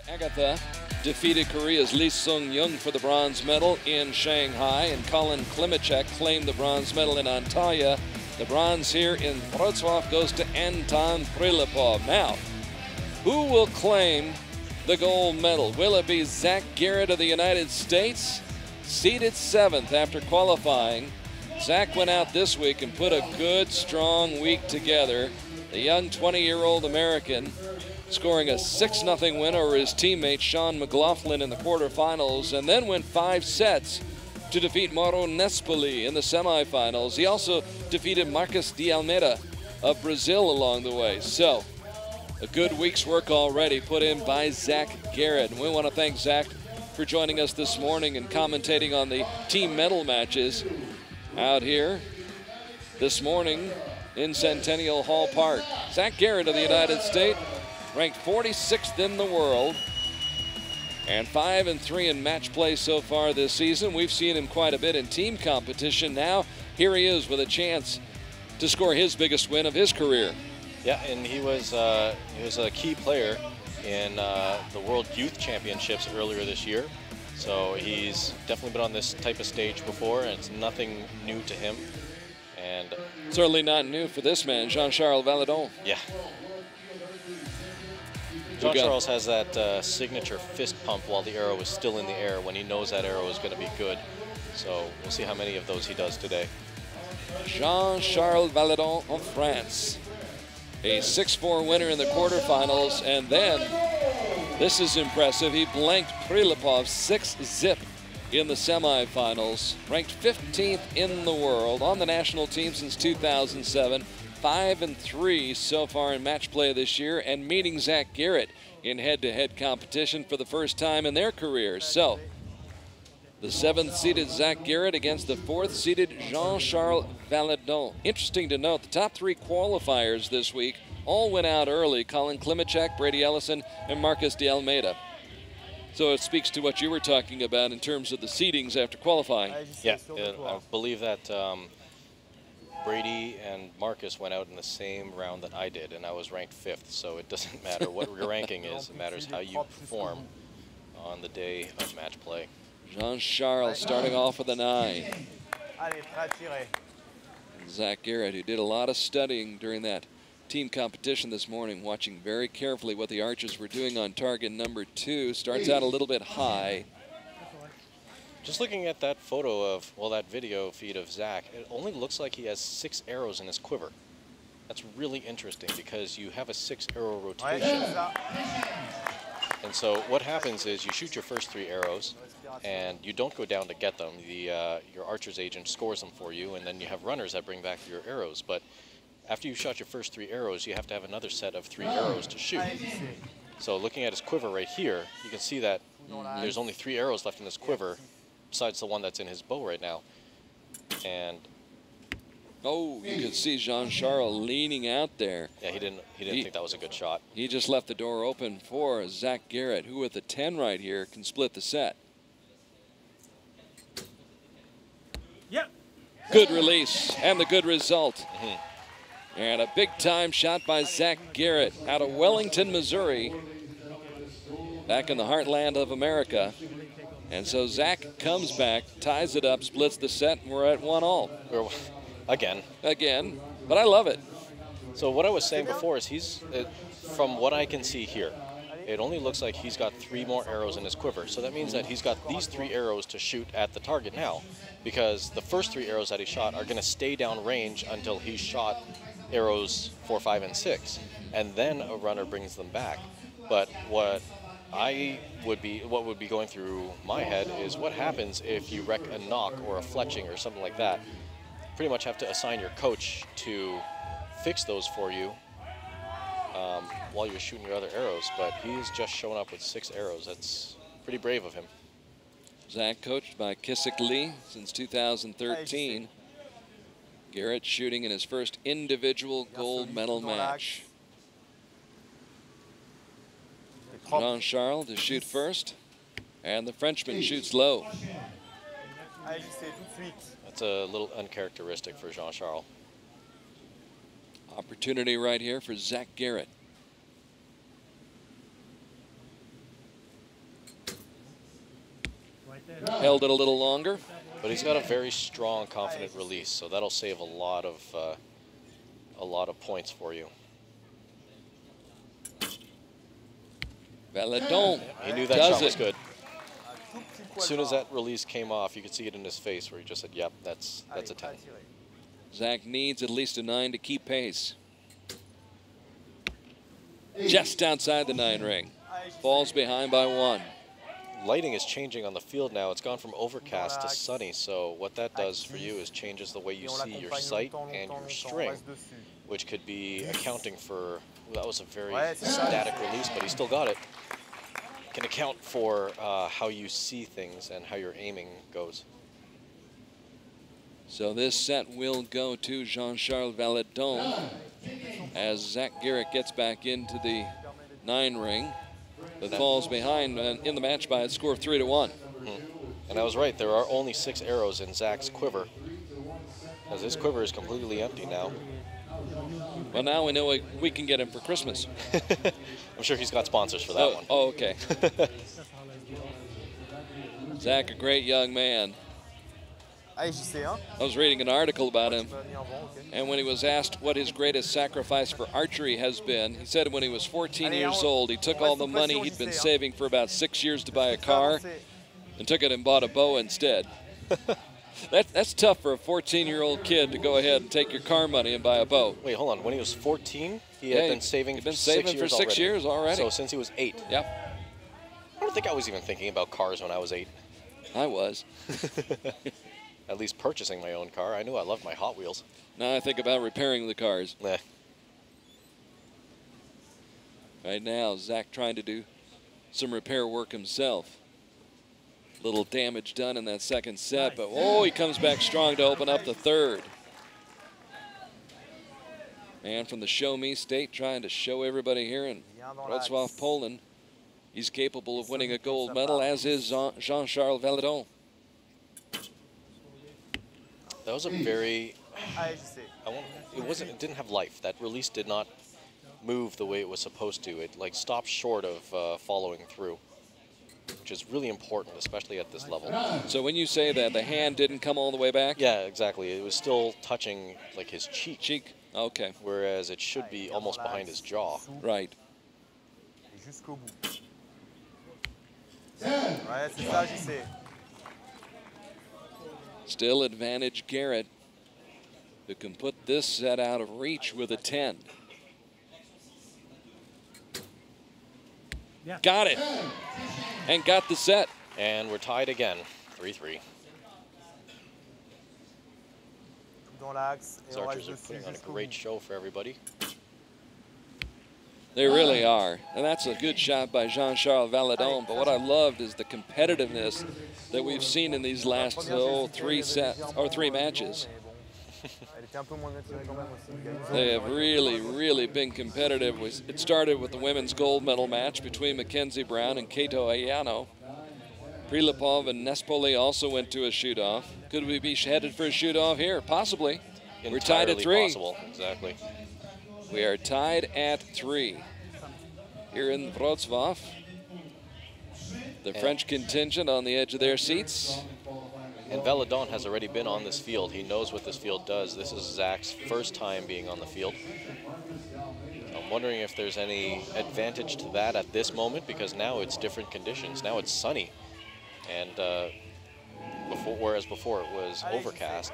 Agatha defeated Korea's Lee Sung-young for the bronze medal in Shanghai, and Colin Klimacek claimed the bronze medal in Antalya. The bronze here in Wroclaw goes to Anton Prilipov. Now, who will claim the gold medal? Will it be Zach Garrett of the United States? Seeded 7th after qualifying. Zach went out this week and put a good, strong week together. The young 20-year-old American scoring a 6-0 win over his teammate Sean McLaughlin in the quarterfinals, and then went 5 sets to defeat Mauro Nespoli in the semifinals. He also defeated Marcos de Almeida of Brazil along the way. So, a good week's work already put in by Zach Garrett. And we want to thank Zach for joining us this morning and commentating on the team medal matches out here this morning in Centennial Hall Park. Zach Garrett of the United States, ranked 46th in the world, and 5-3 in match play so far this season. We've seen him quite a bit in team competition. Now, here he is with a chance to score his biggest win of his career. Yeah, and he was a key player in the World Youth Championships earlier this year. So he's definitely been on this type of stage before, and it's nothing new to him. And certainly not new for this man, Jean-Charles Valladont. Yeah. Jean-Charles has that signature fist pump while the arrow is still in the air when he knows that arrow is going to be good. So we'll see how many of those he does today. Jean-Charles Valladont of France, a 6-4 winner in the quarterfinals, and then, this is impressive, he blanked Prilipov 6-zip in the semifinals. Ranked 15th in the world, on the national team since 2007. 5-3 so far in match play this year, and meeting Zach Garrett in head-to-head competition for the first time in their careers. So, the 7th-seeded Zach Garrett against the 4th-seeded Jean-Charles Valladont. Interesting to note, the top 3 qualifiers this week all went out early. Colin Klimacek, Brady Ellison, and Marcos de Almeida. So it speaks to what you were talking about in terms of the seedings after qualifying. Yeah, I believe that Brady and Marcus went out in the same round that I did, and I was ranked 5th, so it doesn't matter what your ranking is. It matters how you perform on the day of match play. Jean-Charles starting off with a 9. And Zach Garrett, who did a lot of studying during that team competition this morning, watching very carefully what the archers were doing on target number 2, starts out a little bit high. Just looking at that photo of, well, that video feed of Zach, it only looks like he has 6 arrows in his quiver. That's really interesting because you have a 6-arrow rotation. And so what happens is you shoot your first 3 arrows and you don't go down to get them. Your archer's agent scores them for you, and then you have runners that bring back your arrows. But after you've shot your first 3 arrows, you have to have another set of 3 arrows to shoot. So looking at his quiver right here, you can see that there's only 3 arrows left in his quiver, besides the one that's in his bow right now. And oh, you can see Jean-Charles leaning out there. Yeah, he didn't think that was a good shot. He just left the door open for Zach Garrett, who with a 10 right here can split the set. Yep. Good release and the good result. And a big time shot by Zach Garrett out of Wellington, Missouri, back in the heartland of America. And so Zach comes back, ties it up, splits the set, and we're at 1-all. Again. Again, but I love it. So what I was saying before is from what I can see here, it only looks like he's got 3 more arrows in his quiver. So that means that he's got these 3 arrows to shoot at the target now, because the first 3 arrows that he shot are going to stay down range until he's shot arrows 4, 5, and 6, and then a runner brings them back. But what would be going through my head is what happens if you wreck a knock or a fletching or something like that. Pretty much have to assign your coach to fix those for you while you're shooting your other arrows, but he's just showing up with 6 arrows. That's pretty brave of him. Zach coached by Kissick Lee since 2013. Garrett shooting in his first individual gold medal match. Jean-Charles to shoot first, and the Frenchman shoots low. That's a little uncharacteristic for Jean-Charles. Opportunity right here for Zach Garrett. held it a little longer. But he's got a very strong, confident release, so that'll save a lot of points for you. Valladont He knew that shot was good. As soon as that release came off, you could see it in his face where he just said, yep, that's a 10. Zach needs at least a 9 to keep pace. Just outside the 9 ring. Falls behind by 1. Lighting is changing on the field now. It's gone from overcast to sunny, so what that does for you is changes the way you see your sight and your string, which could be accounting for, well, that was a very static release, but he still got it. Can account for how you see things and how your aiming goes. So this set will go to Jean-Charles Valladont as Zach Garrett gets back into the 9 ring, but falls behind in the match by a score of 3-1. And I was right, there are only 6 arrows in Zach's quiver, as his quiver is completely empty now. Well, now we know we can get him for Christmas. I'm sure he's got sponsors for that one. Oh, okay. Zach, a great young man. I was reading an article about him, and when he was asked what his greatest sacrifice for archery has been, he said when he was 14 years old, he took all the money he'd been saving for about 6 years to buy a car and took it and bought a bow instead. That's tough for a 14-year-old kid to go ahead and take your car money and buy a bow. Wait, hold on. When he was 14, he had been saving for 6 years already. So since he was 8. Yep. I don't think I was even thinking about cars when I was 8. I was. At least purchasing my own car. I knew I loved my Hot Wheels. Now I think about repairing the cars. Nah. Right now, Zach trying to do some repair work himself. Little damage done in that second set, but oh, he comes back strong to open up the third. Man from the Show Me State trying to show everybody here in Wroclaw, Poland, he's capable of winning a gold medal, as is Jean-Charles Valladont. That was a very, it didn't have life. That release did not move the way it was supposed to. It like stopped short of following through, which is really important, especially at this level. So when you say that the hand didn't come all the way back? Yeah, exactly. It was still touching like his cheek. Cheek, okay. Whereas it should be almost behind his jaw. Right. Still advantage Garrett, who can put this set out of reach with a 10. Yeah. Got it. And got the set. And we're tied again, 3-3. These archers are putting on a great show for everybody. They really are. And that's a good shot by Jean-Charles Valladont. But what I loved is the competitiveness that we've seen in these last 3 matches. They have really, really been competitive. It started with the women's gold medal match between Mackenzie Brown and Kato Ayano. Prilipov and Nespoli also went to a shoot-off. Could we be headed for a shoot-off here? Possibly. We're tied at 3. Possible. Exactly. We are tied at 3 here in Wrocław. The French contingent on the edge of their seats. And Valladont has already been on this field. He knows what this field does. This is Zach's first time being on the field. I'm wondering if there's any advantage to that at this moment, because now it's different conditions. Now it's sunny, and whereas before it was overcast.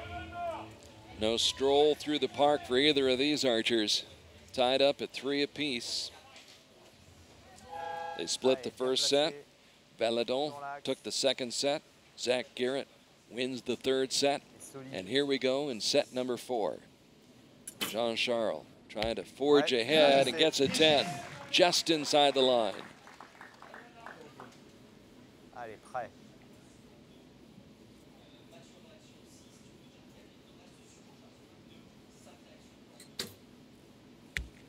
No stroll through the park for either of these archers. Tied up at 3 apiece. They split the first set. Valladont took the second set. Zach Garrett wins the third set. And here we go in set number 4. Jean-Charles trying to forge ahead and gets a 10 just inside the line.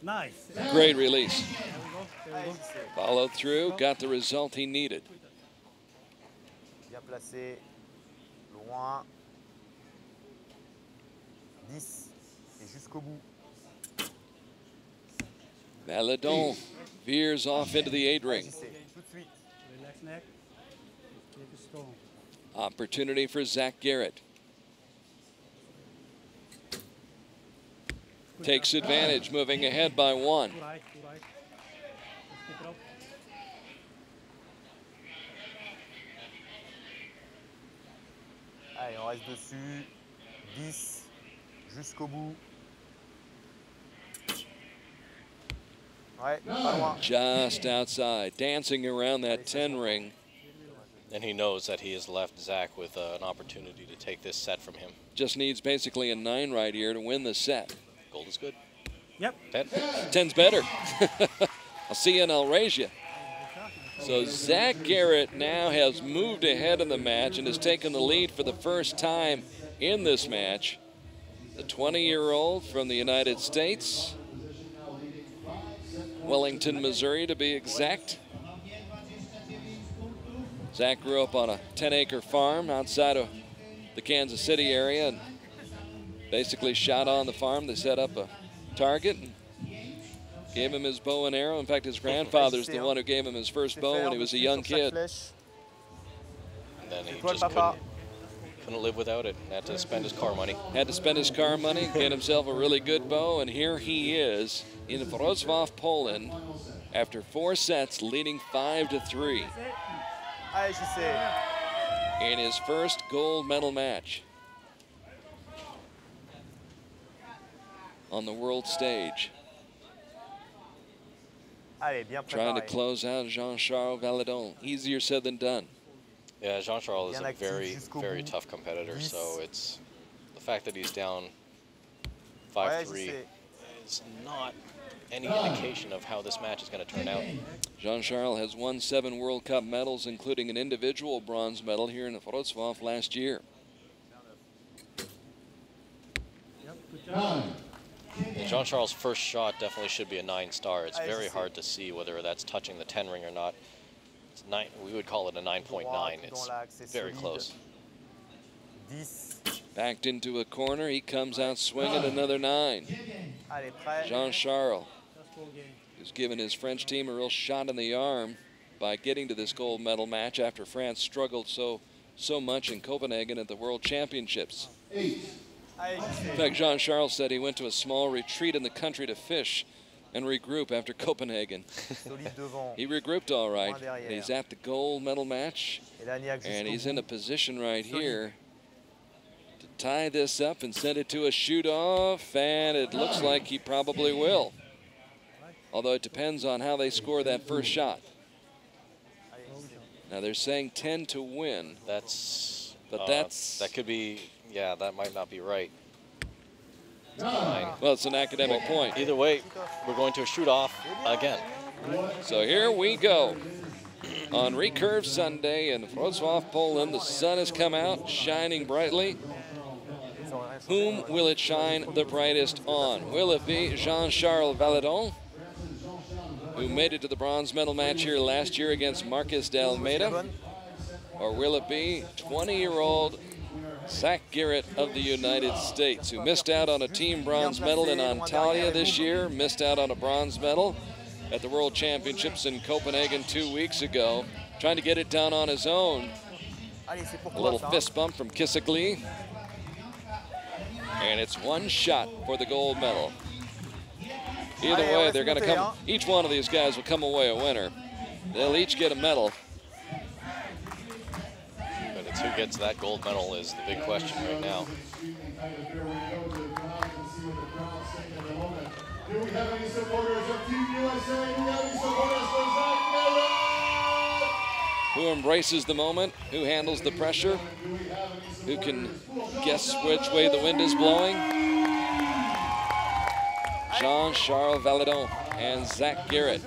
Nice. Great release. There we go. Followed through, got the result he needed. Bien placé, loin, 10 et jusqu'au bout. Valladont veers off into the 8 ring. Relax neck. Take it slow. Opportunity for Zach Garrett. Takes advantage, moving ahead by 1. Too right. Let's keep it up. Allez, on reste dessus. 10 jusqu'au bout. Ouais, pas loin. Just outside, dancing around that 10 ring. And he knows that he has left Zach with an opportunity to take this set from him. Just needs basically a 9 right here to win the set. Gold is good. Yep. 10. 10's better. I'll see you and I'll raise you. So Zach Garrett now has moved ahead in the match and has taken the lead for the first time in this match. The 20-year-old from the United States, Wellington, Missouri to be exact. Zach grew up on a 10-acre farm outside of the Kansas City area and basically shot on the farm. They set up a target and gave him his bow and arrow. In fact, his grandfather's the one who gave him his first bow when he was a young kid. And then he just couldn't live without it. Had to spend his car money. Had to spend his car money, get himself a really good bow, and here he is in Wroclaw, Poland, after 4 sets, leading 5-3 Allez, je sais. in his first gold medal match on the world stage. Allez, bien Trying to préparé. close out Jean-Charles Valladont. Easier said than done. Yeah, Jean-Charles is Bien a actif very, jusqu'au very bout. tough competitor. So it's the fact that he's down Ouais, je 5-3 sais. is not any indication of how this match is going to turn out. Jean-Charles has won 7 World Cup medals, including an individual bronze medal here in Wrocław last year. Yep. Good job. And Jean-Charles' first shot definitely should be a 9-star. It's very hard to see whether that's touching the 10 ring or not. It's 9, we would call it a 9.9. It's very close. 10. Backed into a corner, he comes out swinging another 9. Allez, prêt. Jean-Charles, Just full game. who's given his French team a real shot in the arm by getting to this gold medal match after France struggled so much in Copenhagen at the World Championships. Allez, je In sais. fact, Jean-Charles said he went to a small retreat in the country to fish and regroup after Copenhagen. Solide devant. He regrouped all right. And he's at the gold medal match, Et Lagnac and jusqu'au he's bout. in a position right here to tie this up and send it to a shoot-off, and it looks like he probably will. Although it depends on how they score that first shot. Allez, je sais. Now they're saying 10 to win, That's but that's, that could be, yeah, that might not be right. It's 9. well, it's an academic point. Either way, we're going to a shoot-off again. So here we go. On Recurve Sunday in Wrocław, Poland, the sun has come out, shining brightly. Whom will it shine the brightest on? Will it be Jean-Charles Valladont, who made it to the bronze medal match here last year against Marcus de Almeida? Or will it be 20-year-old Zach Garrett of the United States, who missed out on a team bronze medal in Antalya this year, missed out on a bronze medal at the World Championships in Copenhagen 2 weeks ago, trying to get it done on his own. Allez, c'est pour A toi, little ça, hein. fist bump from Kissigli. And it's one shot for the gold medal. Either Allez, way, on they're going to laisse come, monter, hein. each one of these guys will come away a winner. They'll each get a medal. But it's who gets that gold medal is the big question right now. Do we have any supporters of Team USA? Do we have any supporters for Zach Garrett? Who embraces the moment? Who handles the pressure? Who can guess which way the wind is blowing? Jean-Charles Valladont and Zach Garrett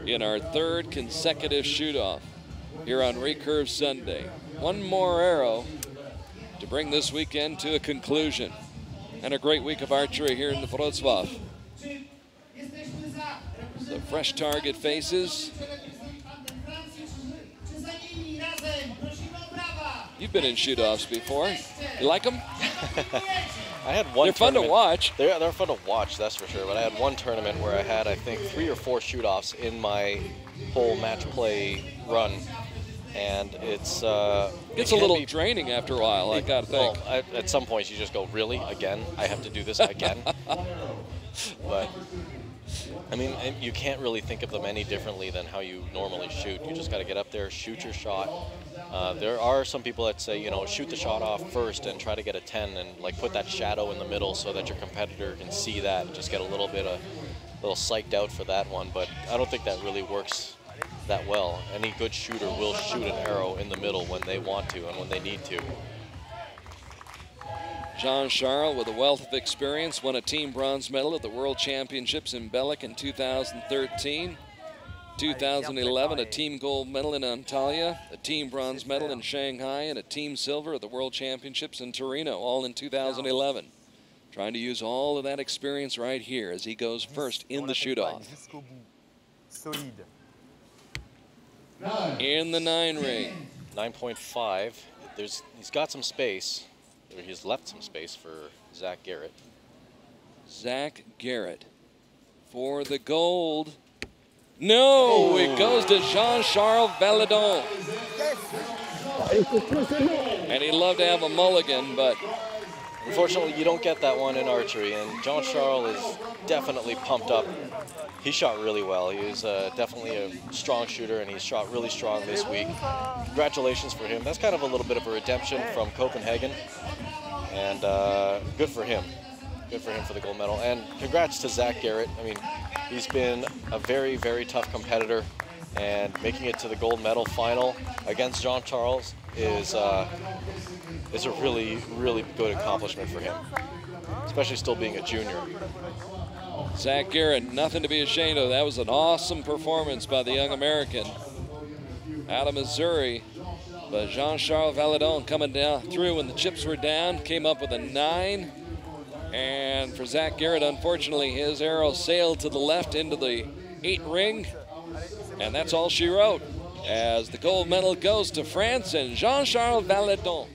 in our 3rd consecutive shoot-off here on Recurve Sunday. One more arrow to bring this weekend to a conclusion. And a great week of archery here in the Wrocław. So fresh target faces. You've been in shoot-offs before. You like them? I had one. They're fun to tournament- watch. They're fun to watch, that's for sure. But I had one tournament where I had, I think, 3 or 4 shoot-offs in my whole match play run. and it's It's a little draining after a while, I gotta think. Well, at some points you just go, really, again? I have to do this again? But I mean, you can't really think of them any differently than how you normally shoot. You just got to get up there, shoot your shot. There are some people that say, you know, shoot the shot off first and try to get a 10 and like put that shadow in the middle so that your competitor can see that and just get a little psyched out for that one. But I don't think that really works that well. Any good shooter will shoot an arrow in the middle when they want to and when they need to. Jean-Charles, with a wealth of experience, won a team bronze medal at the World Championships in Belgium in 2013. 2011, a team gold medal in Antalya, a team bronze medal in Shanghai, and a team silver at the World Championships in Torino, all in 2011. Trying to use all of that experience right here as he goes first in the shoot-off. In the 9 ring. 9.5. He's got some space. He's left some space for Zach Garrett. Zach Garrett for the gold. No, it goes to Jean-Charles Valladont. And he'd love to have a mulligan, but unfortunately you don't get that one in archery, and Jean-Charles is definitely pumped up. He shot really well. He is definitely a strong shooter, and he shot really strong this week. Congratulations for him. That's kind of a little bit of a redemption from Copenhagen, and good for him. Good for him for the gold medal. And congrats to Zach Garrett. I mean, he's been a very, very tough competitor, and making it to the gold medal final against Jean-Charles is a really, really good accomplishment for him, especially still being a junior. Zach Garrett, nothing to be ashamed of. That was an awesome performance by the young American out of Missouri. But Jean-Charles Valladont coming down through when the chips were down, came up with a 9. And for Zach Garrett, unfortunately, his arrow sailed to the left into the 8 ring. And that's all she wrote, as the gold medal goes to France and Jean-Charles Valladont.